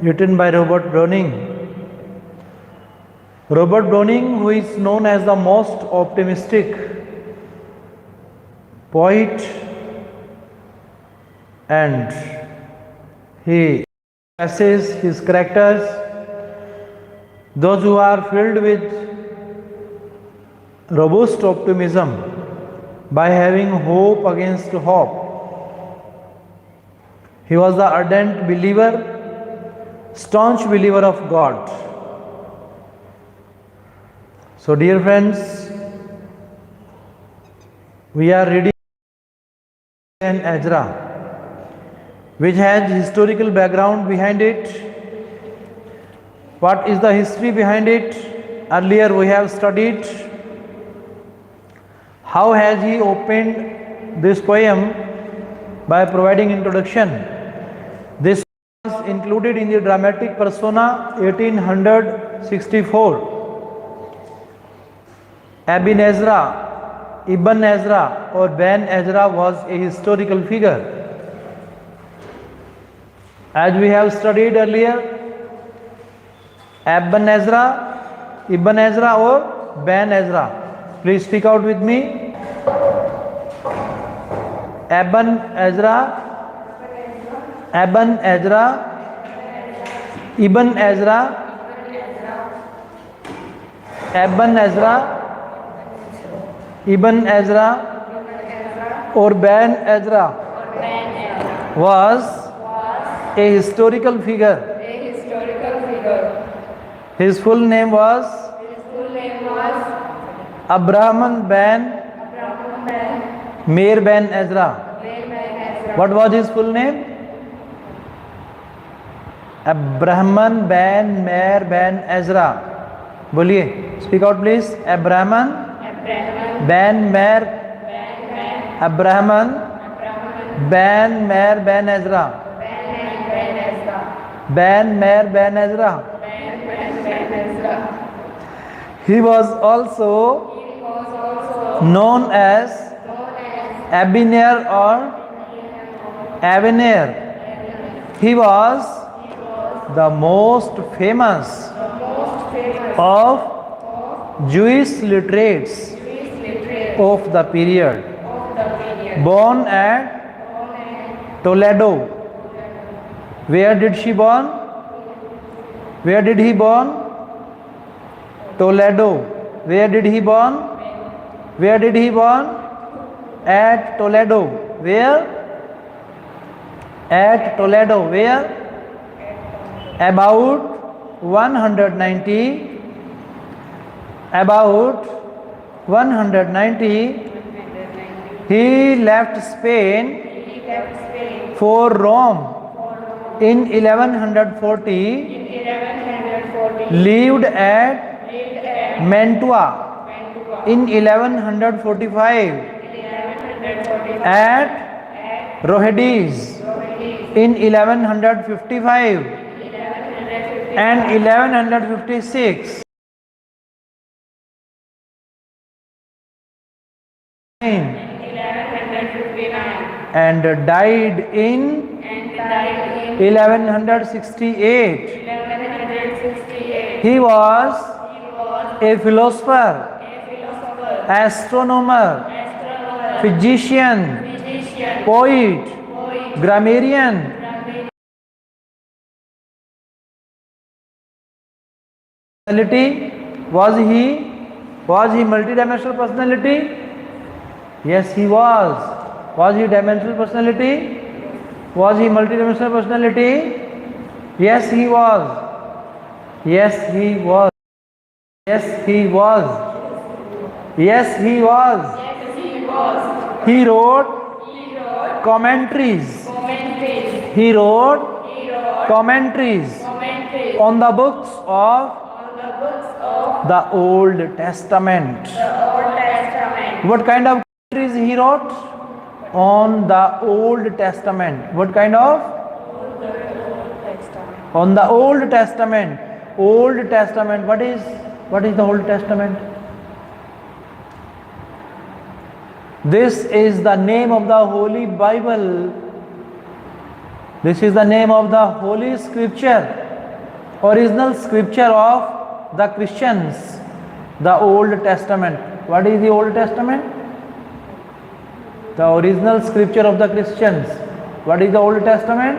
written by Robert Browning. Robert Browning, who is known as the most optimistic poet, and he expresses his characters, those who are filled with robust optimism by having hope against hope. He was the ardent believer, staunch believer of God. So dear friends, we are reading and Ezra, which has historical background behind it. What is the history behind it? Earlier we have studied how has he opened this poem by providing introduction. This was included in the dramatic persona 1864. Ibn Ezra or Ben Ezra was a historical figure. As we have studied earlier, Ibn Ezra or Ben Ezra. Please speak out with me. Ibn Ezra, Ibn Ezra or Ben Ezra was a historical figure. His full name was Abraham Ben Meir Ben Ezra. What was his full name? Abraham Ben Meir Ben Ezra. बोलिए, speak out please. Abraham Ben Meir Ben Meir Ben Ezra. Ben Meir Ben Ezra. He was also known as Abner or Avenir. He was the most famous of Jewish literates of the period. Born at Toledo. Where did he born? Toledo. Where did he born? At Toledo. Where? At Toledo. Where? About 190. He left Spain for Rome in 1140. Lived at Mantua in 1145. At Rhodes in 1155 and 1156. And died in 1168. He was a philosopher, astronomer, physician, poet, grammarian. Was he multidimensional personality? Yes, he was. Was he dimensional personality? Was he multidimensional personality? Yes, he was. He wrote commentaries. On the books of the Old Testament. What kind of commentaries he wrote? On the Old Testament. What kind of? On the Old Testament. Old Testament. What is the Old Testament? This is the name of the Holy Bible. This is the name of the Holy Scripture. original scripture of the Christians, the Old Testament. What is the Old Testament? The original scripture of the Christians. What is the Old Testament?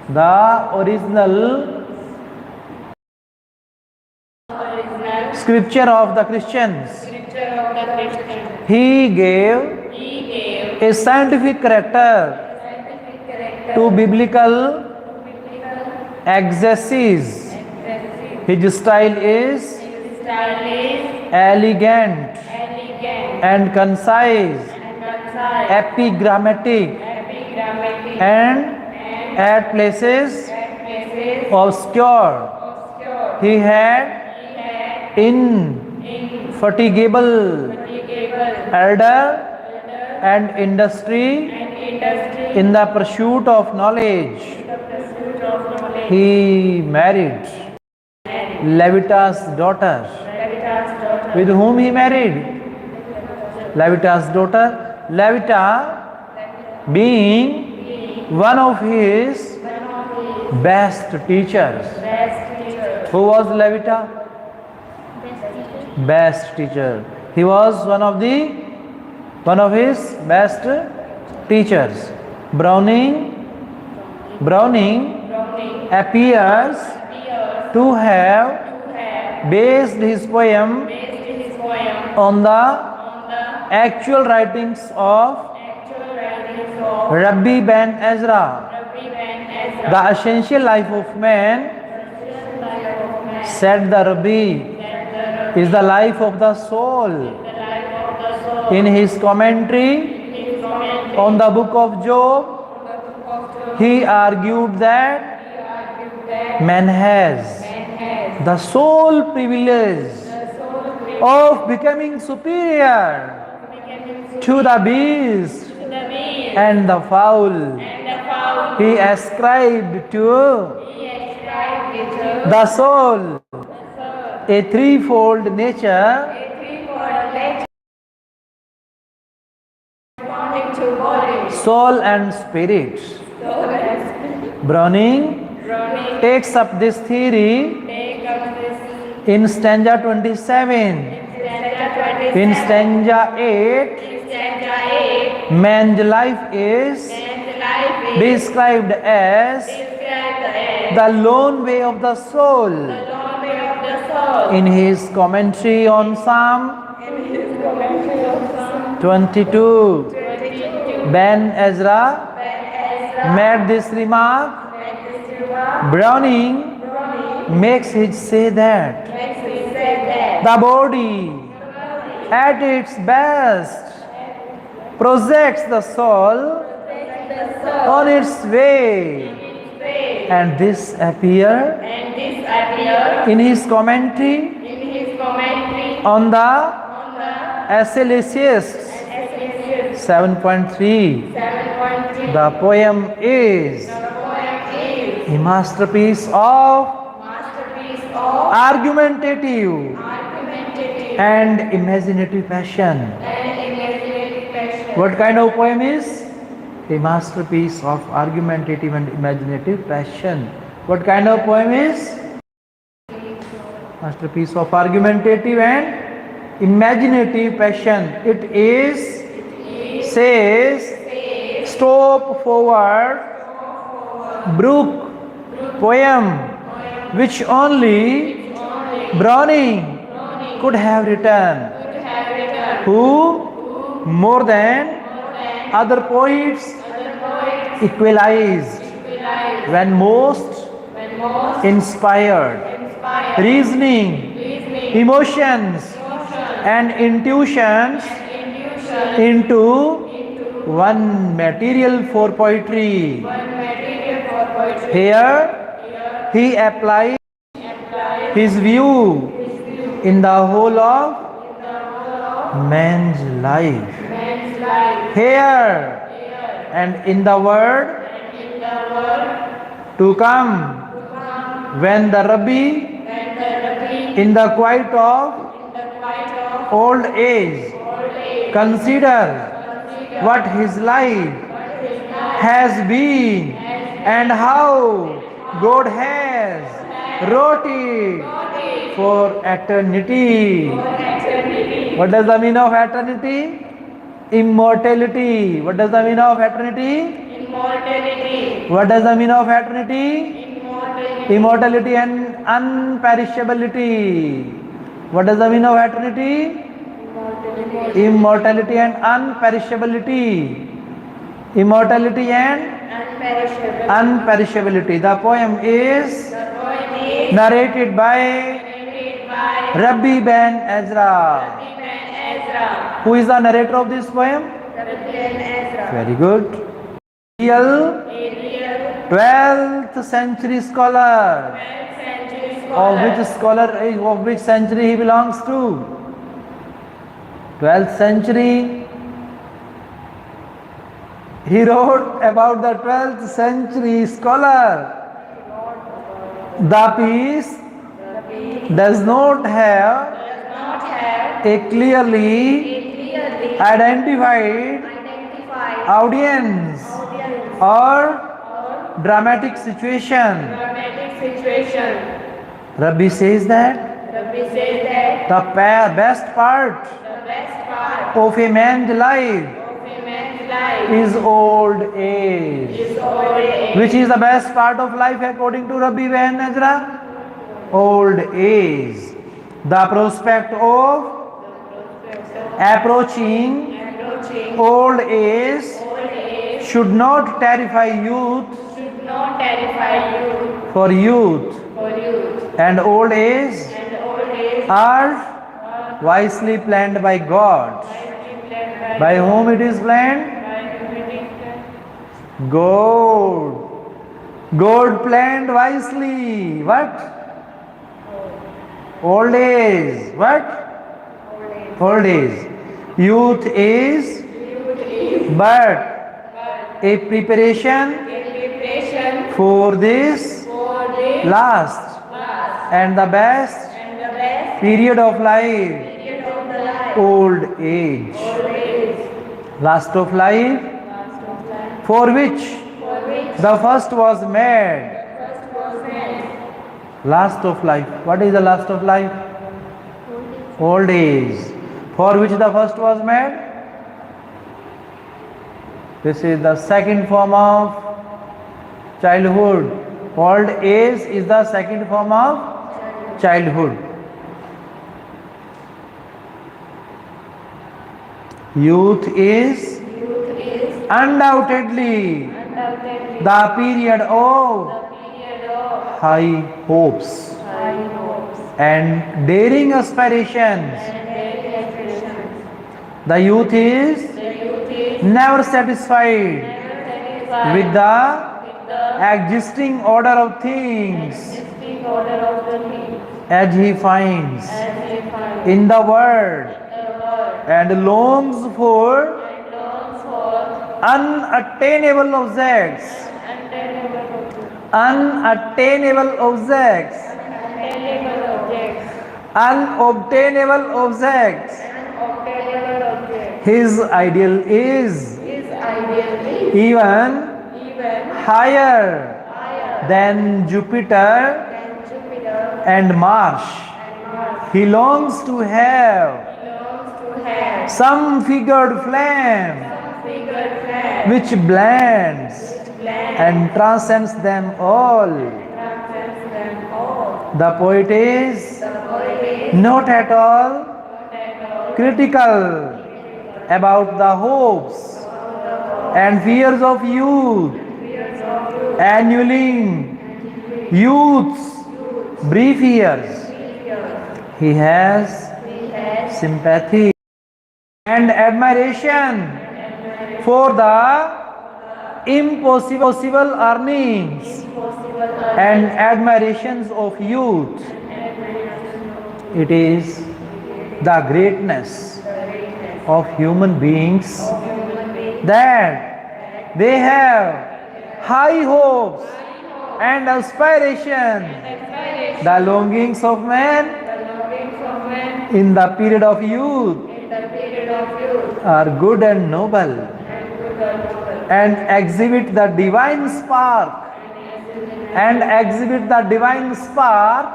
The original scripture of the Christians. He gave a scientific character to biblical exegesis. His style is elegant and concise, epigrammatic, and at places obscure. He had indefatigable ardor and industry in the pursuit of knowledge. He married Levitas' daughter. With whom he married? Levitas' daughter. Levita being one of his best teachers. Who was Levita? Best teacher. He was one of his best teachers. Browning appears to have based his poem on the actual writings of Rabbi ben Ezra. The essential life of man, said the Rabbi, is the life of the soul. In his commentary on the book of Job, he argued that man has the sole privilege of becoming superior to the beast and the fowl. He ascribed to the soul a threefold nature soul and spirit. Browning takes up this theory in stanza 27. In stanza 8, man's life is described as the lone way of the soul. In his commentary on Psalm 22, Ben Ezra made this remark. Browning makes it say that the body at its best projects the soul on its way, and this appear in his commentary on the Ecclesiastes 7.3. The poem is a masterpiece of argumentative and imaginative passion. What kind of poem is? A masterpiece of argumentative and imaginative passion. What kind of poem is? Masterpiece of argumentative and imaginative passion. It is, says, stop forward, brook, poem, which only Browning could have written, who more than other poets equalized when most inspired reasoning, emotions and intuitions into one material for poetry. Here he applies his view in the whole of man's life. Here and in the world to come, when the Rabbi in the quiet of old age consider what his life has been and how God has wrote it for eternity. What does the mean of eternity? Immortality. What does the mean of eternity? Immortality. What does the mean of eternity? Immortality. Immortality and unperishability. What does the mean of eternity? Immortality and unperishability. Immortality and unperishability. The poem is narrated by Rabbi Ben Ezra. Who is the narrator of this poem? Very good. Real 12th century scholar. Of which century he belongs to? 12th century. He wrote about the 12th century scholar. The piece does not have a clearly identified audience or dramatic situation. Rabbi says that the best part of a man's life is old age. Which is the best part of life according to Rabbi Ben Ezra? Old age. The prospect of approaching old age should not terrify youth, for youth and old age are wisely planned by God. By whom it is planned? God. God planned wisely. What? Old age. What? Old age. Youth is but a preparation for this last and the best period of life. Old age. Last of life, for which the first was made. Last of life. What is the last of life? Old age. For which the first was made? This is the second form of childhood. Old age is the second form of childhood. Youth is undoubtedly the period of high hopes and daring aspirations. The youth is never satisfied with the existing order of things, as he finds in the world, and longs for unattainable objects. Unobtainable objects. His ideal is even higher than Jupiter and Mars. He longs to have some figured flame which blends and transcends them all. The poet is not at all critical about the hopes and fears of youth, annulling youth's brief years. He has sympathy and admiration for the impossible earnings and admirations of youth. It is the greatness of human beings that they have high hopes and aspiration. The longings of man in the period of youth are good and noble and exhibit the divine spark and exhibit the divine spark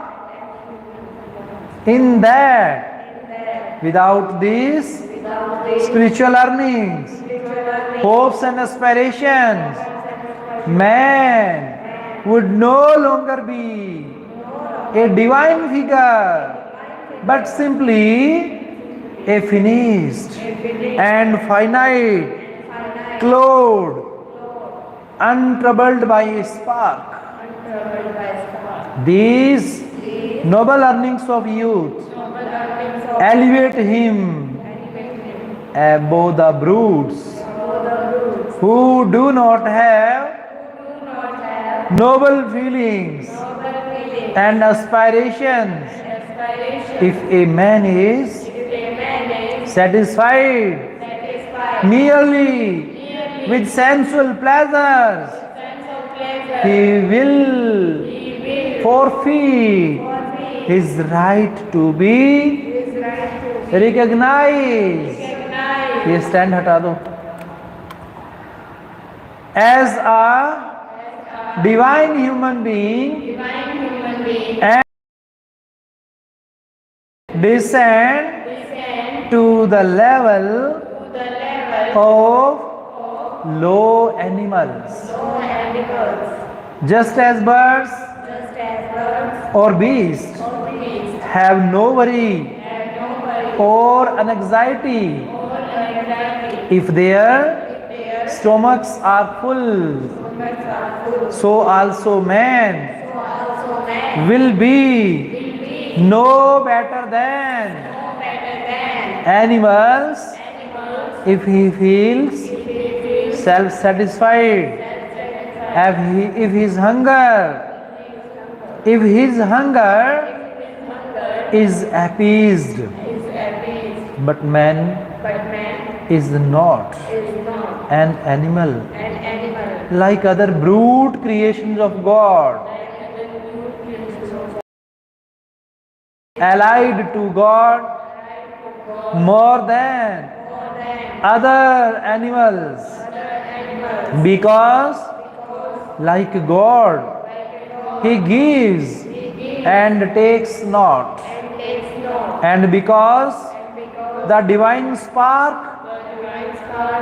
in that. Without these spiritual earnings, hopes and aspirations, man would no longer be a divine figure, but simply a finished and finite cloud, untroubled by a spark. These noble earnings of youth elevate him above the brutes who do not have noble feelings and aspirations. If a man is satisfied merely with sensual pleasures, he will forfeit his right to be recognized. ये stand हटा दो. As a divine human being and descend to the level of low animals. Just as birds or beasts have no worry or anxiety if their stomachs are full, so also man will be no better than animals if he feels self-satisfied, if his hunger is appeased. But man is not an animal like other brute creations of God, allied to God more than other animals, because like God he gives and takes not, and because the divine spark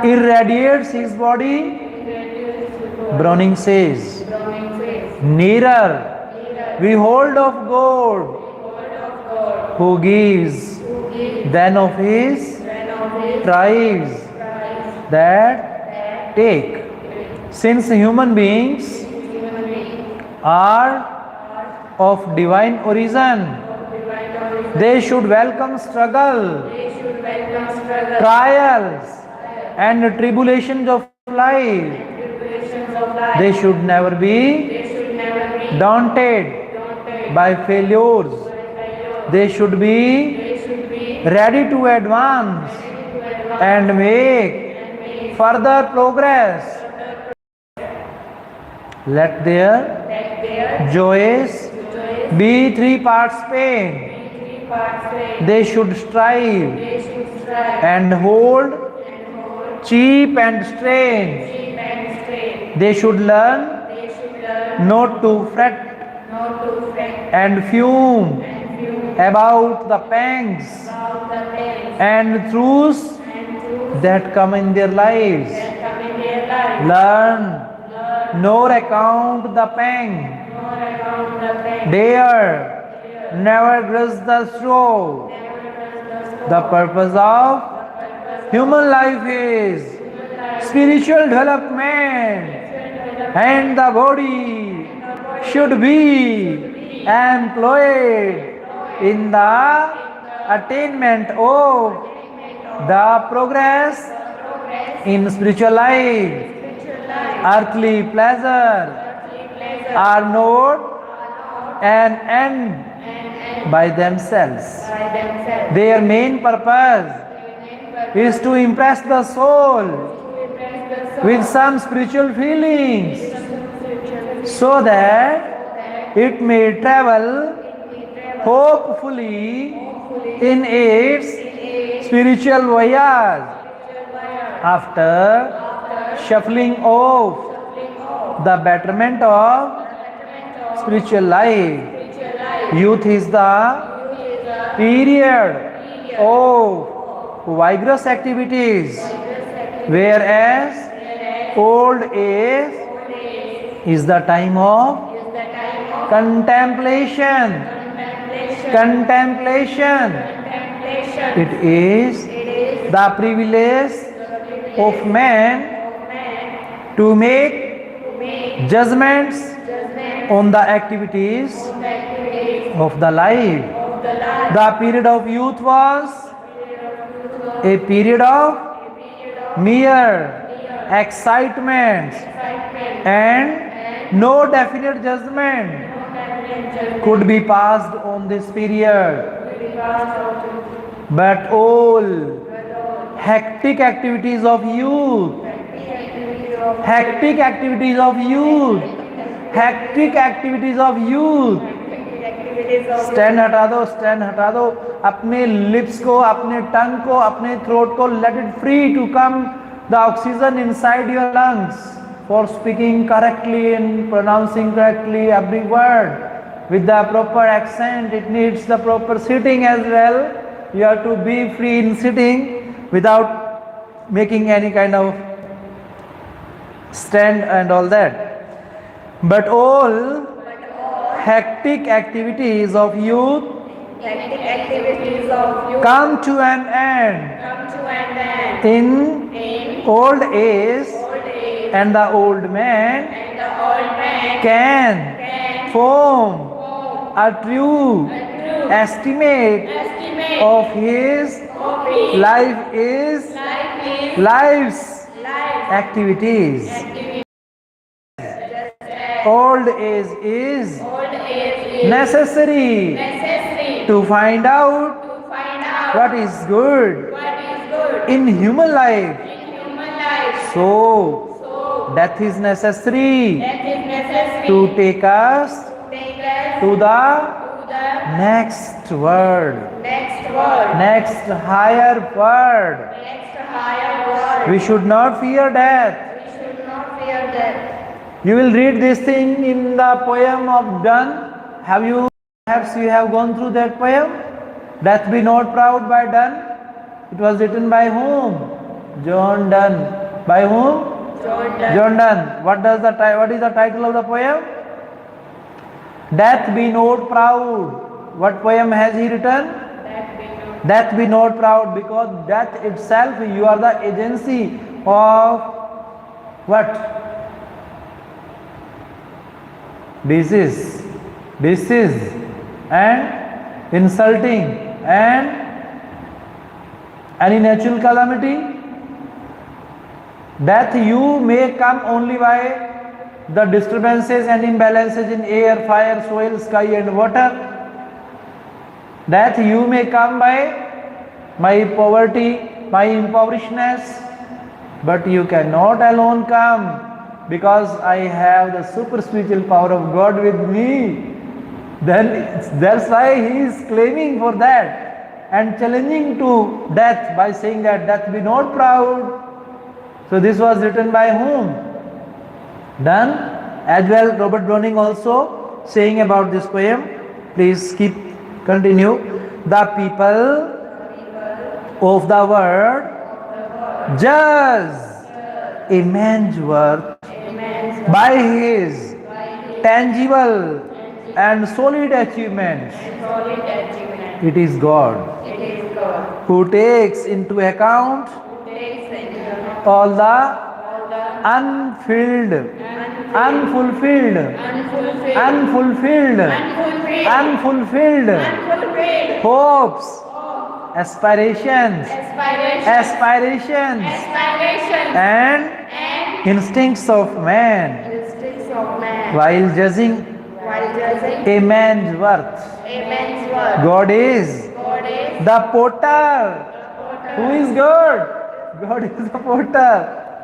irradiates his body. Browning says, nearer we hold of God who gives than of his tribes that take. Since human beings are of divine origin, they should welcome struggle, trials and tribulations of life. They should never be daunted by failures. They should be ready to advance and make further progress. Let their joys be 3 parts pain. They should strive and hold, cheap and strain. They should learn not to fret and fume about the pangs and truths that come in their lives. Learn nor account the pang. Dare never grudge the straw. The purpose of human life is spiritual development, and the body should be employed in the attainment of the progress in spiritual life. Earthly pleasure are not an end by themselves. Their main purpose is to impress the soul with some spiritual feelings so that it may travel hopefully in its spiritual voyage. After shuffling off the betterment of spiritual life. spiritual life. Youth is the Youth is the period of vigorous activities, whereas old age is the time of contemplation. Contemplation. It is the privilege of man to make judgments on the activities of the life. The period of youth was a period of mere excitement, and no definite judgment could be passed on this period. But all hectic activities of youth, hectic activities of youth, hectic activities of youth, stand हटा दो अपने lips को, अपने टंग को, अपने throat को, let it free to come the oxygen inside your lungs for speaking correctly and pronouncing correctly every word with the proper accent. It needs the proper sitting as well. You have to be free in sitting without making any kind of stand and all that. But all hectic activities of youth come to an end in old age, and the old man can form a true estimate of his life's activities. Old age is necessary to find out what is good in human life. So, death is necessary to take us to the next world, next higher world. We should not fear death. You will read this thing in the poem of Donne. Perhaps you have gone through that poem? Death Be Not Proud by Donne. It was written by whom? John Donne. By whom? John Donne. What is the title of the poem? Death Be Not Proud. What poem has he written? Death Be Not Proud, because death itself, you are the agency of what? Disease and insulting and any natural calamity. Death you may come only by the disturbances and imbalances in air, fire, soil, sky and water. Death you may come by my poverty, my impoverishedness, but you cannot alone come, because I have the super spiritual power of God with me. Then that's why he is claiming for that and challenging to death by saying that death be not proud. So this was written by whom? Donne. As well, Robert Browning also saying about this poem. Please continue. The people of the world judge a man's worth by his tangible and solid achievements. It is God who takes into account all the unfulfilled hopes, aspirations and instincts of man, while judging a man's worth. God is the potter. Who is God? God is the potter.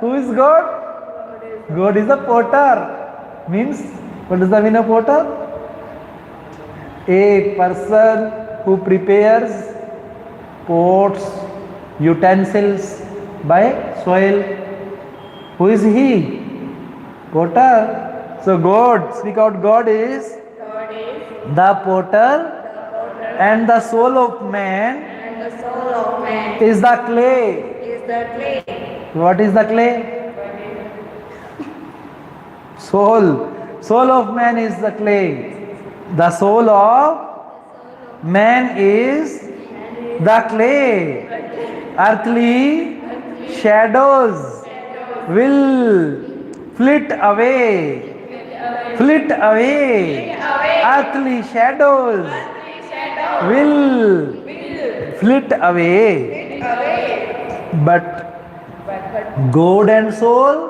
Who is God? God is the potter. Means, what does the mean of potter? A person who prepares pots, utensils by soil. Who is he? Potter. So God, speak out, God is The potter and the soul of man and the soul of man is the clay. is the clay. What is the clay? Soul. Soul of man is the clay. The soul of man is the clay. Earthly shadows will flit away. Flit away. Earthly shadows will flit away. But God and soul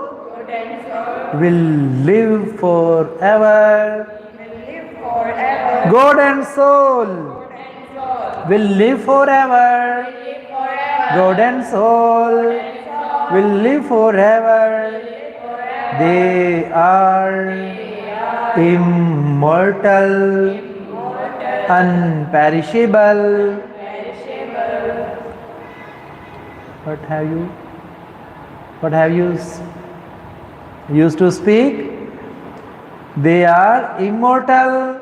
will live forever. God and soul will live forever. God and soul will live forever. They are immortal, unperishable. What have you used to speak? They are immortal,